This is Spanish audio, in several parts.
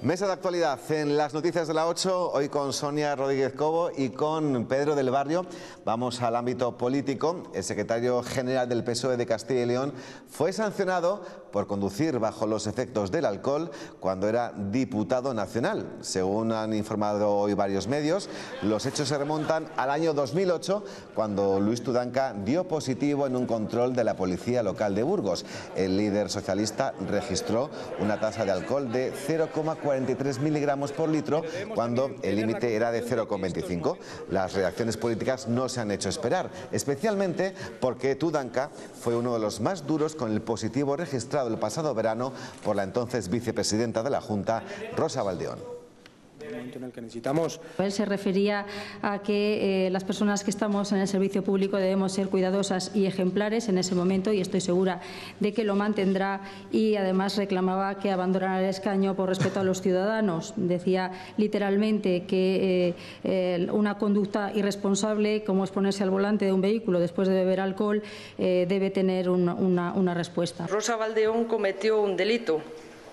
Mesa de actualidad en las noticias de la 8, hoy con Sonia Rodríguez Cobo y con Pedro del Barrio. Vamos al ámbito político. El secretario general del PSOE de Castilla y León fue sancionado por conducir bajo los efectos del alcohol cuando era diputado nacional. Según han informado hoy varios medios, los hechos se remontan al año 2008, cuando Luis Tudanca dio positivo en un control de la policía local de Burgos. El líder socialista registró una tasa de alcohol de 0,43 miligramos por litro, cuando el límite era de 0,25. Las reacciones políticas no se han hecho esperar, especialmente porque Tudanca fue uno de los más duros con el positivo registrado el pasado verano por la entonces vicepresidenta de la Junta, Rosa Baldeón. En el que necesitamos. Él se refería a que las personas que estamos en el servicio público debemos ser cuidadosas y ejemplares en ese momento, y estoy segura de que lo mantendrá, y además reclamaba que abandonara el escaño por respeto a los ciudadanos. Decía literalmente que una conducta irresponsable, como es ponerse al volante de un vehículo después de beber alcohol, debe tener una respuesta. Rosa Baldeón cometió un delito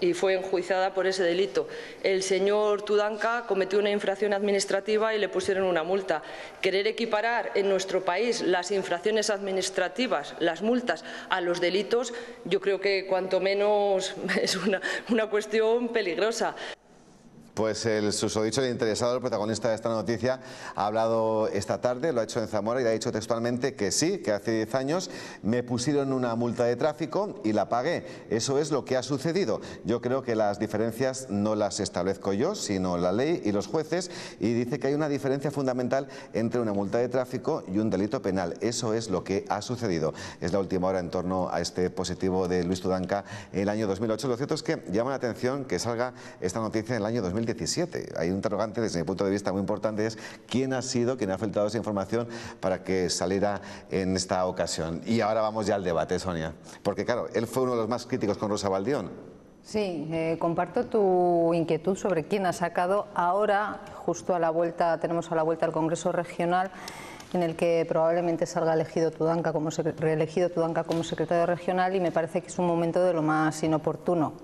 y fue enjuiciada por ese delito. El señor Tudanca cometió una infracción administrativa y le pusieron una multa. Querer equiparar en nuestro país las infracciones administrativas, las multas, a los delitos, yo creo que cuanto menos es una cuestión peligrosa. Pues el susodicho de interesado, el protagonista de esta noticia, ha hablado esta tarde, lo ha hecho en Zamora y le ha dicho textualmente que sí, que hace 10 años me pusieron una multa de tráfico y la pagué. Eso es lo que ha sucedido. Yo creo que las diferencias no las establezco yo, sino la ley y los jueces, y dice que hay una diferencia fundamental entre una multa de tráfico y un delito penal. Eso es lo que ha sucedido. Es la última hora en torno a este positivo de Luis Tudanca en el año 2008. Lo cierto es que llama la atención que salga esta noticia en el año 2017. Hay un interrogante desde mi punto de vista muy importante, es quién ha sido quien ha filtrado esa información para que saliera en esta ocasión. Y ahora vamos ya al debate, Sonia, porque claro, él fue uno de los más críticos con Rosa Baldeón. Sí, comparto tu inquietud sobre quién ha sacado. Ahora, justo a la vuelta, tenemos a la vuelta al Congreso Regional, en el que probablemente salga reelegido Tudanca como secretario regional, y me parece que es un momento de lo más inoportuno.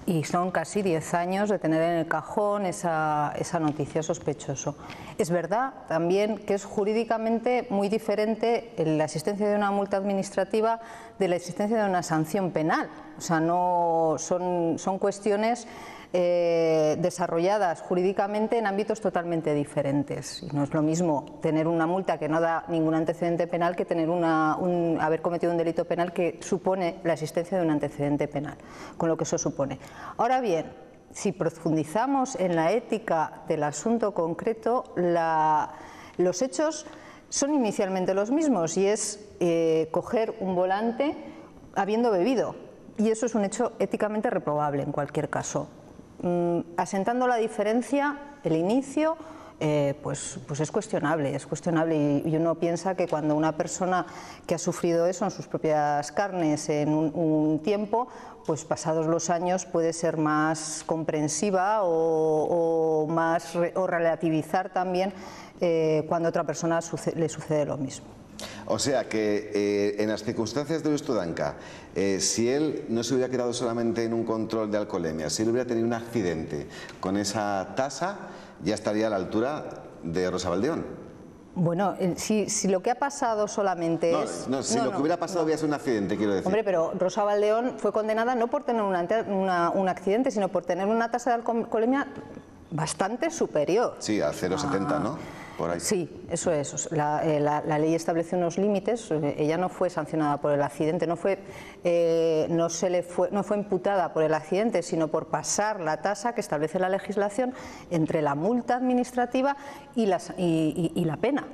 Y son casi 10 años de tener en el cajón esa noticia, sospechoso. Es verdad también que es jurídicamente muy diferente la existencia de una multa administrativa de la existencia de una sanción penal. O sea, no son cuestiones desarrolladas jurídicamente en ámbitos totalmente diferentes. Y no es lo mismo tener una multa que no da ningún antecedente penal que tener haber cometido un delito penal que supone la existencia de un antecedente penal, con lo que eso supone. Ahora bien, si profundizamos en la ética del asunto concreto, los hechos son inicialmente los mismos, y es coger un volante habiendo bebido, y eso es un hecho éticamente reprobable en cualquier caso. Asentando la diferencia, el inicio, pues es cuestionable, y uno piensa que cuando una persona que ha sufrido eso en sus propias carnes en un tiempo, pues pasados los años puede ser más comprensiva o relativizar también cuando a otra persona le sucede lo mismo. O sea que en las circunstancias de Luis Tudanca, si él no se hubiera quedado solamente en un control de alcoholemia, si él hubiera tenido un accidente con esa tasa, ya estaría a la altura de Rosa Baldeón. Bueno, si lo que ha pasado solamente si lo que hubiera pasado hubiera sido un accidente, quiero decir. Hombre, pero Rosa Baldeón fue condenada no por tener un accidente, sino por tener una tasa de alcoholemia bastante superior. Sí, al 0,70, ¿no? Por ahí. Sí, eso es. La ley establece unos límites. Ella no fue sancionada por el accidente, no fue imputada por el accidente, sino por pasar la tasa que establece la legislación entre la multa administrativa y la pena,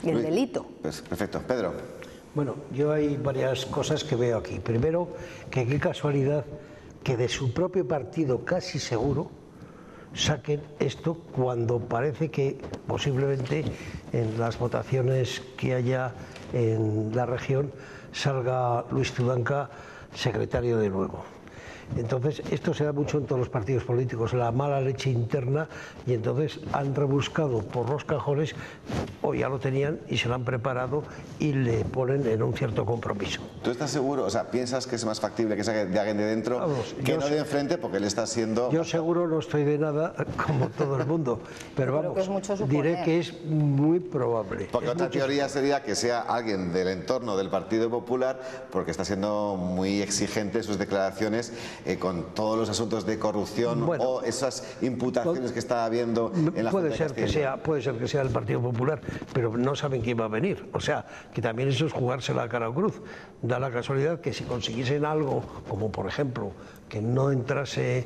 y el delito. Pues, perfecto. Pedro. Bueno, yo hay varias cosas que veo aquí. Primero, que qué casualidad que de su propio partido, casi seguro, saquen esto cuando parece que posiblemente en las votaciones que haya en la región salga Luis Tudanca secretario de nuevo. Entonces, esto se da mucho en todos los partidos políticos, la mala leche interna, y entonces han rebuscado por los cajones, o ya lo tenían y se lo han preparado y le ponen en un cierto compromiso. ¿Tú estás seguro, o sea, piensas que es más factible que salga de alguien de dentro que no de enfrente, porque él está siendo... Yo seguro no estoy de nada, como todo el mundo, pero vamos, diré que es muy probable. Porque otra teoría sería que sea alguien del entorno del Partido Popular, porque está siendo muy exigente en sus declaraciones con todos los asuntos de corrupción o esas imputaciones que está habiendo en la Junta de Castilla. Puede ser que sea el Partido Popular, pero no saben quién va a venir. O sea, que también eso es jugársela a cara o cruz. Da la casualidad que si consiguiesen algo, como por ejemplo que no entrase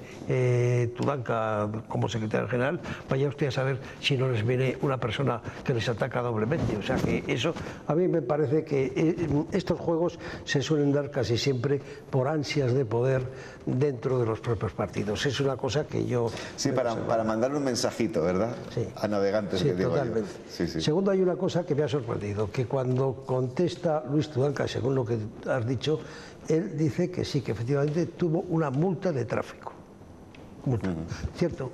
Tudanca como secretario general, vaya usted a saber si no les viene una persona que les ataca doblemente. O sea que eso, a mí me parece que estos juegos se suelen dar casi siempre por ansias de poder dentro de los propios partidos. Es una cosa que yo... Sí, para mandar un mensajito, ¿verdad? Sí. A navegantes, sí, que digo totalmente. yo. Sí. Segundo, hay una cosa que me ha sorprendido, que cuando contesta Luis Tudanca, según lo que has dicho, él dice que sí, que efectivamente tuvo una multa de tráfico. Multa. ¿Cierto?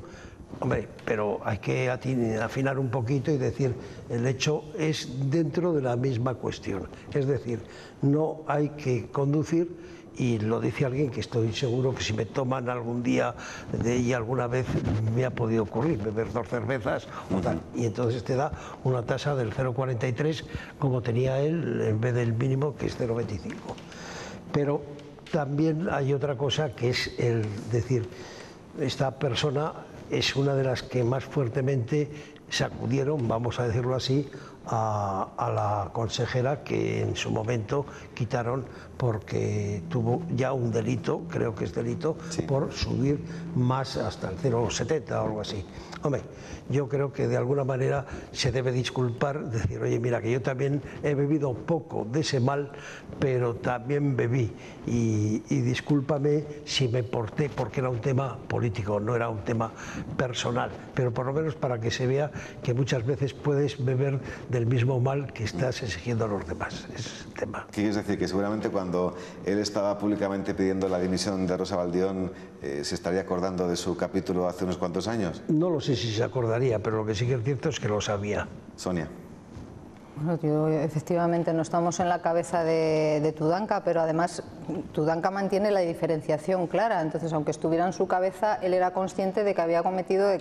Hombre, pero hay que afinar un poquito y decir, el hecho es dentro de la misma cuestión. Es decir, no hay que conducir, y lo dice alguien que estoy seguro que si me toman algún día de ella alguna vez me ha podido ocurrir, beber 2 cervezas o tal. Y entonces te da una tasa del 0,43 como tenía él en vez del mínimo, que es 0,25. Pero también hay otra cosa, que es el decir, esta persona es una de las que más fuertemente sacudieron, vamos a decirlo así, a la consejera que en su momento quitaron porque tuvo ya un delito, creo que es delito, por subir más hasta el 0,70 o algo así. Hombre, yo creo que de alguna manera se debe disculpar, decir, oye, mira, que yo también he bebido poco de ese mal, pero también bebí y discúlpame si me porté, porque era un tema político, no era un tema personal, pero por lo menos para que se vea que muchas veces puedes beber del mismo mal que estás exigiendo a los demás. Es el tema. ¿Qué quieres decir? Que seguramente cuando él estaba públicamente pidiendo la dimisión de Rosa Baldión, ¿se estaría acordando de su capítulo hace unos cuantos años? No lo sé si se acordaría, pero lo que sí que es cierto es que lo sabía. Sonia. Bueno, yo, efectivamente no estamos en la cabeza de Tudanca, pero además Tudanca mantiene la diferenciación clara. Entonces, aunque estuviera en su cabeza, él era consciente de que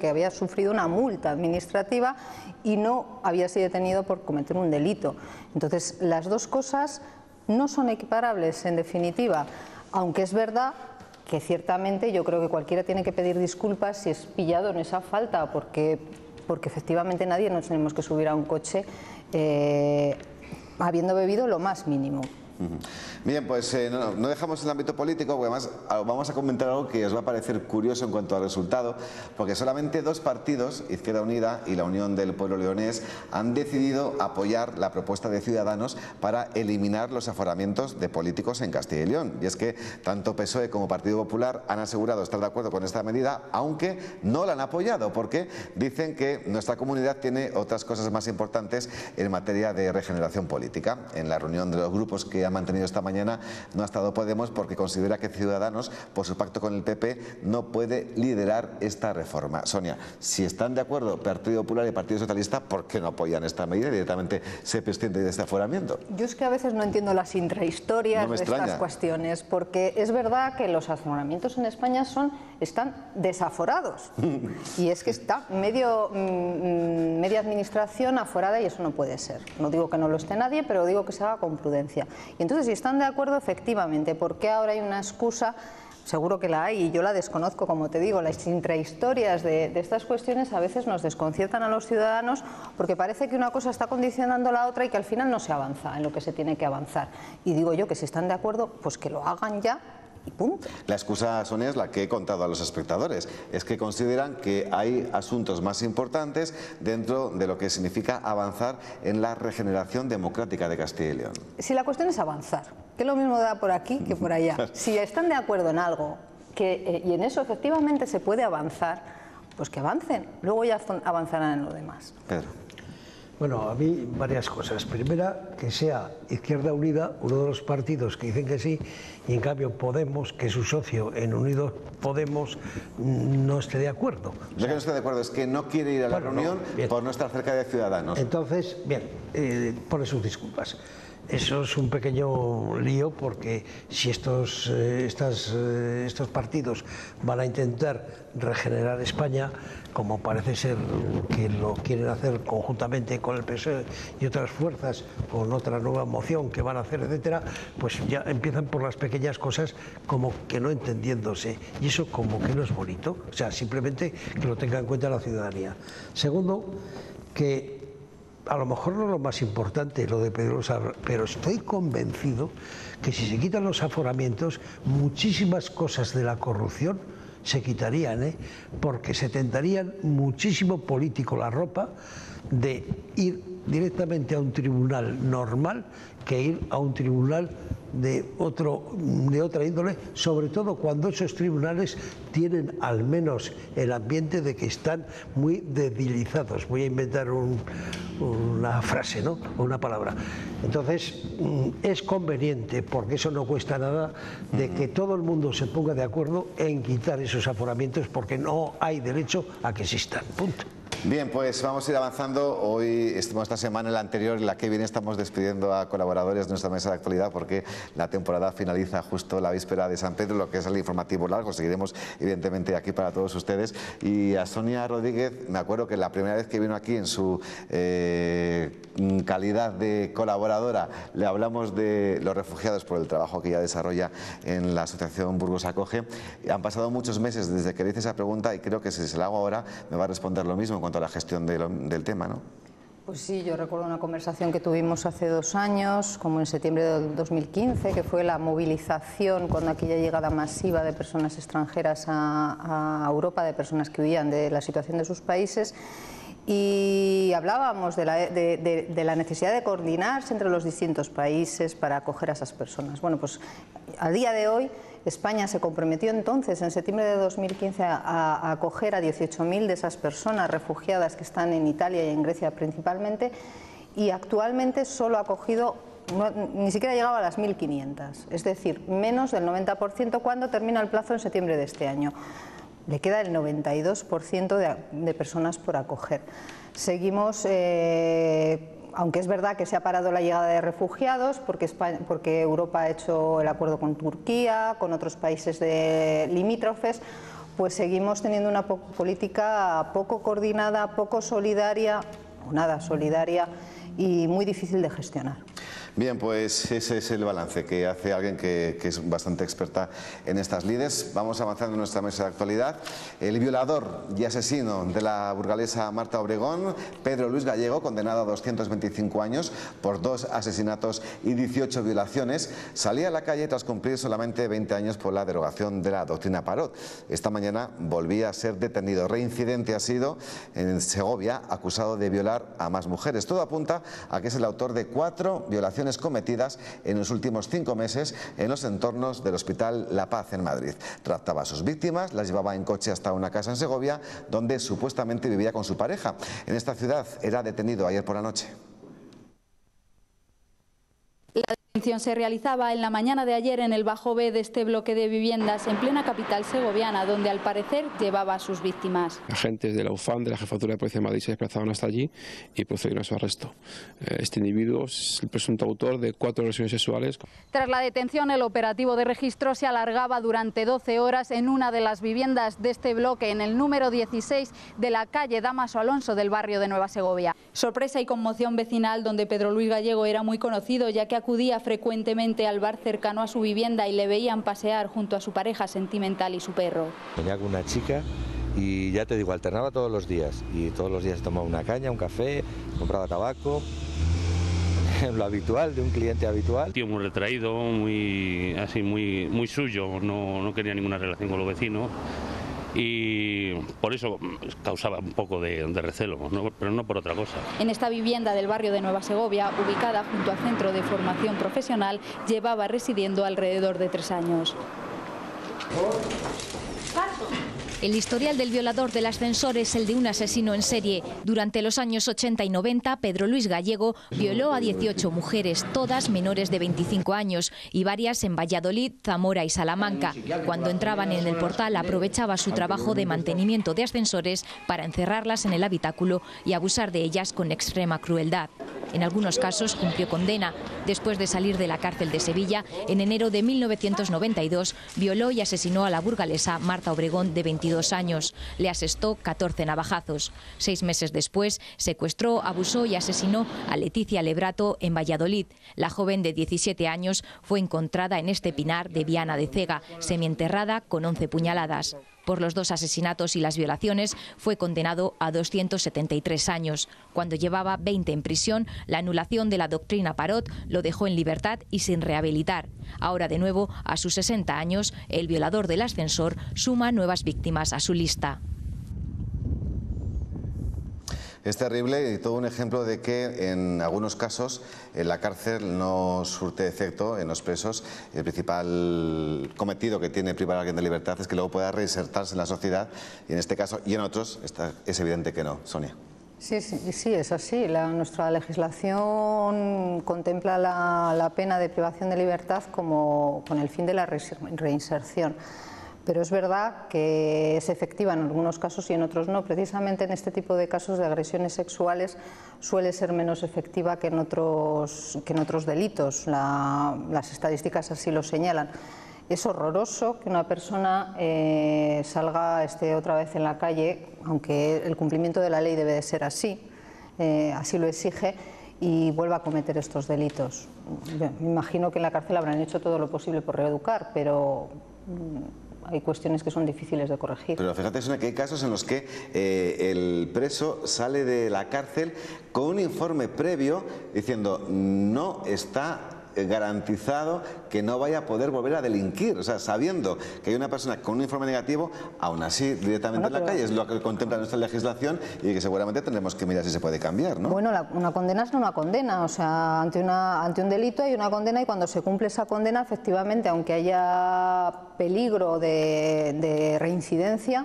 había sufrido una multa administrativa y no había sido detenido por cometer un delito. Entonces, las dos cosas no son equiparables, en definitiva, aunque es verdad que ciertamente yo creo que cualquiera tiene que pedir disculpas si es pillado en esa falta, porque efectivamente nadie nos tenemos que subir a un coche habiendo bebido lo más mínimo. Bien, pues no dejamos el ámbito político, porque además vamos a comentar algo que os va a parecer curioso en cuanto al resultado, porque solamente 2 partidos, Izquierda Unida y la Unión del Pueblo Leonés, han decidido apoyar la propuesta de Ciudadanos para eliminar los aforamientos de políticos en Castilla y León. Y es que tanto PSOE como Partido Popular han asegurado estar de acuerdo con esta medida, aunque no la han apoyado, porque dicen que nuestra comunidad tiene otras cosas más importantes en materia de regeneración política. En la reunión de los grupos que ha mantenido esta mañana no ha estado Podemos, porque considera que Ciudadanos, por su pacto con el PP, no puede liderar esta reforma. Sonia, si están de acuerdo Partido Popular y Partido Socialista, ¿por qué no apoyan esta medida y directamente se prescinde de este aforamiento? Yo es que a veces no entiendo las intrahistorias de estas cuestiones, porque es verdad que los aforamientos en España están desaforados y es que está media administración aforada y eso no puede ser. No digo que no lo esté nadie, pero digo que se haga con prudencia. Y entonces, si están de acuerdo, efectivamente, ¿por qué ahora hay una excusa? Seguro que la hay y yo la desconozco, como te digo. Las intrahistorias de estas cuestiones a veces nos desconciertan a los ciudadanos porque parece que una cosa está condicionando a la otra y que al final no se avanza en lo que se tiene que avanzar. Y digo yo que si están de acuerdo, pues que lo hagan ya. Y punto. La excusa, Sonia, es la que he contado a los espectadores. Es que consideran que hay asuntos más importantes dentro de lo que significa avanzar en la regeneración democrática de Castilla y León. Si la cuestión es avanzar, que lo mismo da por aquí que por allá. Si están de acuerdo en algo y en eso efectivamente se puede avanzar, pues que avancen. Luego ya avanzarán en lo demás. Pedro. Bueno, a mí varias cosas. Primera, que sea Izquierda Unida uno de los partidos que dicen que sí, y en cambio Podemos, que es su socio en Unidos Podemos, no esté de acuerdo. No es que no esté de acuerdo, es que no quiere ir a la reunión por no estar cerca de Ciudadanos. Entonces, bien, pone sus disculpas. Eso es un pequeño lío, porque si estos partidos van a intentar regenerar España, como parece ser que lo quieren hacer conjuntamente con el PSOE y otras fuerzas, con otra nueva moción que van a hacer, etcétera, pues ya empiezan por las pequeñas cosas, como que no entendiéndose, y eso como que no es bonito. O sea, simplemente que lo tenga en cuenta la ciudadanía. Segundo, que a lo mejor no es lo más importante lo de Pedrosa, pero estoy convencido que si se quitan los aforamientos, muchísimas cosas de la corrupción se quitarían, porque se tentarían muchísimo político la ropa de ir directamente a un tribunal normal que ir a un tribunal de otra índole, sobre todo cuando esos tribunales tienen al menos el ambiente de que están muy debilizados. Voy a inventar una frase, ¿no? O una palabra. Entonces, es conveniente, porque eso no cuesta nada, de que todo el mundo se ponga de acuerdo en quitar esos aforamientos, porque no hay derecho a que existan. Punto. Bien, pues vamos a ir avanzando. Hoy, esta semana, la anterior, la que viene, estamos despidiendo a colaboradores de nuestra mesa de actualidad, porque la temporada finaliza justo la víspera de San Pedro, lo que es el informativo largo. Seguiremos, evidentemente, aquí para todos ustedes. Y a Sonia Rodríguez, me acuerdo que la primera vez que vino aquí en su calidad de colaboradora, le hablamos de los refugiados por el trabajo que ella desarrolla en la asociación Burgos Acoge. Han pasado muchos meses desde que le hice esa pregunta, y creo que si se la hago ahora me va a responder lo mismo en cuanto a la gestión del tema, ¿no? Pues sí, yo recuerdo una conversación que tuvimos hace 2 años, como en septiembre del 2015, que fue la movilización, cuando aquella llegada masiva de personas extranjeras a Europa, de personas que huían de la situación de sus países, y hablábamos de la necesidad de coordinarse entre los distintos países para acoger a esas personas. Bueno, pues a día de hoy España se comprometió entonces, en septiembre de 2015, a acoger a 18.000 de esas personas refugiadas que están en Italia y en Grecia principalmente, y actualmente solo ha acogido, ni siquiera llegaba a las 1.500, es decir, menos del 90% cuando termina el plazo en septiembre de este año. Le queda el 92% de personas por acoger. Seguimos, aunque es verdad que se ha parado la llegada de refugiados, porque Europa ha hecho el acuerdo con Turquía, con otros países limítrofes, pues seguimos teniendo una política poco coordinada, poco solidaria, o nada solidaria, y muy difícil de gestionar. Bien, pues ese es el balance que hace alguien que es bastante experta en estas lides. Vamos avanzando en nuestra mesa de actualidad. El violador y asesino de la burgalesa Marta Obregón, Pedro Luis Gallego, condenado a 225 años por 2 asesinatos y 18 violaciones, salía a la calle tras cumplir solamente 20 años por la derogación de la doctrina Parot. Esta mañana volvía a ser detenido. Reincidente ha sido en Segovia, acusado de violar a más mujeres. Todo apunta a que es el autor de 4 violaciones cometidas en los últimos 5 meses en los entornos del Hospital La Paz en Madrid. Raptaba a sus víctimas, las llevaba en coche hasta una casa en Segovia, donde supuestamente vivía con su pareja. En esta ciudad era detenido ayer por la noche. La detención se realizaba en la mañana de ayer en el bajo B de este bloque de viviendas en plena capital segoviana, donde al parecer llevaba a sus víctimas. Agentes de la UFAM, de la Jefatura de Policía de Madrid, se desplazaron hasta allí y procedieron a su arresto. Este individuo es el presunto autor de 4 agresiones sexuales. Tras la detención, el operativo de registro se alargaba durante 12 horas en una de las viviendas de este bloque, en el número 16 de la calle Dámaso Alonso del barrio de Nueva Segovia. Sorpresa y conmoción vecinal, donde Pedro Luis Gallego era muy conocido, ya que acudía frecuentemente al bar cercano a su vivienda y le veían pasear junto a su pareja sentimental y su perro. Venía con una chica y ya te digo, alternaba todos los días, y todos los días tomaba una caña, un café, compraba tabaco, lo habitual de un cliente habitual. Tío muy retraído, muy suyo, no quería ninguna relación con los vecinos. Y por eso causaba un poco de recelo, ¿no? Pero no por otra cosa. En esta vivienda del barrio de Nueva Segovia, ubicada junto al Centro de Formación Profesional, llevaba residiendo alrededor de 3 años. El historial del violador del ascensor es el de un asesino en serie. Durante los años 80 y 90, Pedro Luis Gallego violó a 18 mujeres, todas menores de 25 años, y varias en Valladolid, Zamora y Salamanca. Cuando entraban en el portal, aprovechaba su trabajo de mantenimiento de ascensores para encerrarlas en el habitáculo y abusar de ellas con extrema crueldad. En algunos casos cumplió condena. Después de salir de la cárcel de Sevilla, en enero de 1992, violó y asesinó a la burgalesa Marta Obregón, de 22 años. Le asestó 14 navajazos. 6 meses después, secuestró, abusó y asesinó a Leticia Lebrato en Valladolid. La joven de 17 años fue encontrada en este pinar de Viana de Cega, semienterrada con 11 puñaladas. Por los 2 asesinatos y las violaciones fue condenado a 273 años. Cuando llevaba 20 en prisión, la anulación de la doctrina Parot lo dejó en libertad y sin rehabilitar. Ahora, de nuevo, a sus 60 años, el violador del ascensor suma nuevas víctimas a su lista. Es terrible y todo un ejemplo de que en algunos casos la cárcel no surte efecto en los presos. El principal cometido que tiene privar a alguien de libertad es que luego pueda reinsertarse en la sociedad, y en este caso y en otros es evidente que no. Sonia. Sí, es así. Nuestra legislación contempla la pena de privación de libertad con el fin de la reinserción. Pero es verdad que es efectiva en algunos casos y en otros no. Precisamente en este tipo de casos de agresiones sexuales suele ser menos efectiva que en otros delitos. Las estadísticas así lo señalan. Es horroroso que una persona esté otra vez en la calle, aunque el cumplimiento de la ley debe de ser así, así lo exige, y vuelva a cometer estos delitos. Yo me imagino que en la cárcel habrán hecho todo lo posible por reeducar, pero hay cuestiones que son difíciles de corregir. Pero fíjate, Sonia, que hay casos en los que el preso sale de la cárcel con un informe previo diciendo no está garantizado que no vaya a poder volver a delinquir, o sea, sabiendo que hay una persona con un informe negativo, aún así directamente en la calle. Es lo que contempla nuestra legislación y que seguramente tendremos que mirar si se puede cambiar, ¿no? Bueno, una condena es no una condena, o sea, ante un delito hay una condena, y cuando se cumple esa condena, efectivamente, aunque haya peligro de reincidencia,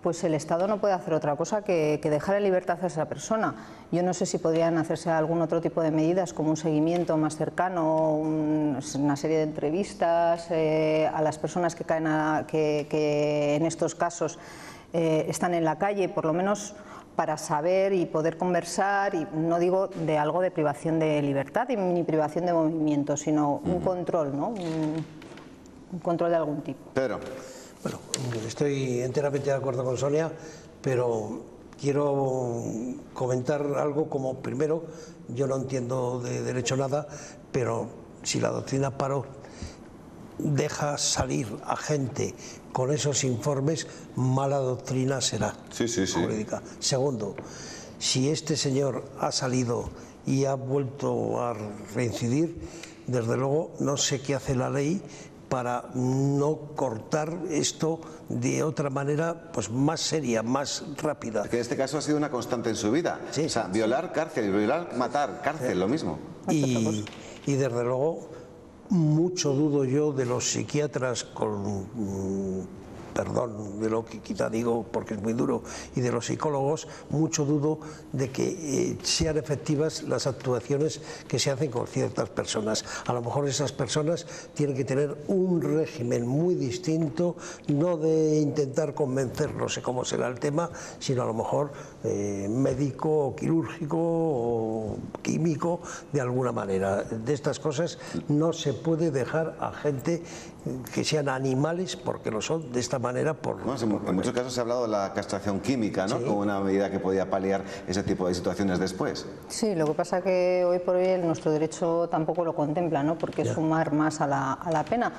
pues el Estado no puede hacer otra cosa que dejar en libertad a esa persona. Yo no sé si podrían hacerse algún otro tipo de medidas, como un seguimiento más cercano, una serie de entrevistas a las personas que caen que en estos casos están en la calle, por lo menos para saber y poder conversar, y no digo de algo de privación de libertad ni privación de movimiento, sino un control, ¿no? Un control de algún tipo. Pedro. Bueno, estoy enteramente de acuerdo con Sonia, pero quiero comentar algo como, primero, yo no entiendo de derecho nada, pero si la doctrina Parot deja salir a gente con esos informes, mala doctrina será jurídica. Segundo, si este señor ha salido y ha vuelto a reincidir, desde luego no sé qué hace la ley para no cortar esto de otra manera, pues más seria, más rápida. Que en este caso ha sido una constante en su vida. Sí, o sea, violar, cárcel, y violar, matar, cárcel, lo mismo. Y desde luego, mucho dudo yo de los psiquiatras con perdón de lo que quizá digo porque es muy duro, y de los psicólogos, mucho dudo de que sean efectivas las actuaciones que se hacen con ciertas personas. A lo mejor esas personas tienen que tener un régimen muy distinto, no de intentar convencer, no sé cómo será el tema, sino a lo mejor médico, o quirúrgico o químico, de alguna manera. De estas cosas no se puede dejar a gente que sean animales, porque lo son, de esta manera. En muchos casos se ha hablado de la castración química, ¿no? Sí. Como una medida que podía paliar ese tipo de situaciones después. Sí, lo que pasa es que hoy por hoy nuestro derecho tampoco lo contempla, ¿no? Porque es sumar más a la pena.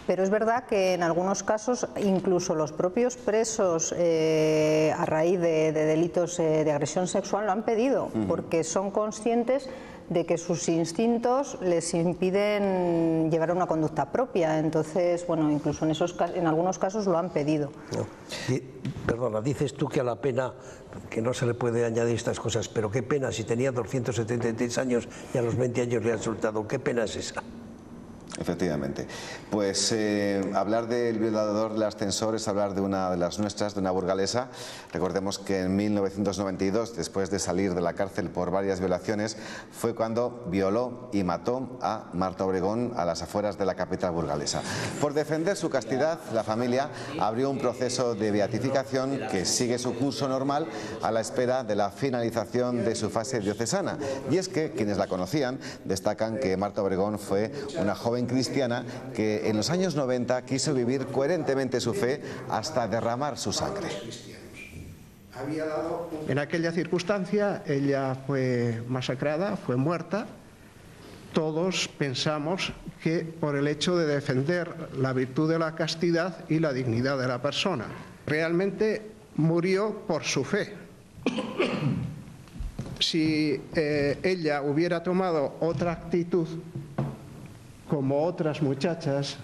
Pero es verdad que en algunos casos incluso los propios presos a raíz de delitos de agresión sexual lo han pedido, porque son conscientes de que sus instintos les impiden llevar una conducta propia. Entonces, bueno, incluso en algunos casos lo han pedido. No. Perdona, dices tú que a la pena, que no se le puede añadir estas cosas, pero qué pena si tenía 273 años y a los 20 años le han soltado. ¿Qué pena es esa? Efectivamente. Pues hablar del violador del ascensor es hablar de una de las nuestras, de una burgalesa. Recordemos que en 1992, después de salir de la cárcel por varias violaciones, fue cuando violó y mató a Marta Obregón a las afueras de la capital burgalesa. Por defender su castidad, la familia abrió un proceso de beatificación que sigue su curso normal a la espera de la finalización de su fase diocesana. Y es que quienes la conocían destacan que Marta Obregón fue una joven cristiana que en los años 90 quiso vivir coherentemente su fe hasta derramar su sangre. En aquella circunstancia ella fue masacrada, fue muerta. Todos pensamos que por el hecho de defender la virtud de la castidad y la dignidad de la persona. Realmente murió por su fe. Si ella hubiera tomado otra actitud, como otras muchachas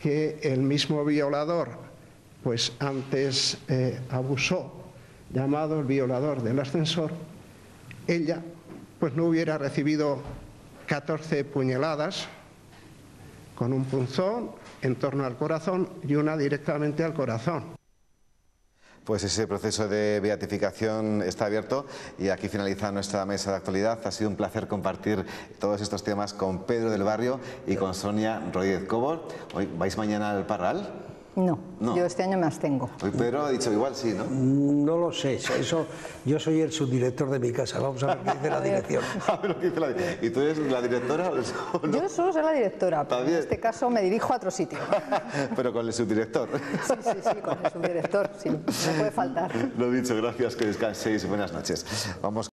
que el mismo violador pues antes abusó, llamado el violador del ascensor, ella pues no hubiera recibido 14 puñaladas con un punzón en torno al corazón y una directamente al corazón. Pues ese proceso de beatificación está abierto y aquí finaliza nuestra mesa de actualidad. Ha sido un placer compartir todos estos temas con Pedro del Barrio y con Sonia Rodríguez Cobo. ¿Hoy vais mañana al Parral? No, yo este año me abstengo. Hoy Pedro ha dicho igual sí, ¿no? No lo sé, eso, yo soy el subdirector de mi casa, vamos a ver qué dice la dirección. ¿Y tú eres la directora o no? Yo solo soy la directora, pero en este caso me dirijo a otro sitio. Pero con el subdirector. Sí, con el subdirector, sí, no puede faltar. Lo dicho, gracias, que descanséis, buenas noches. Vamos.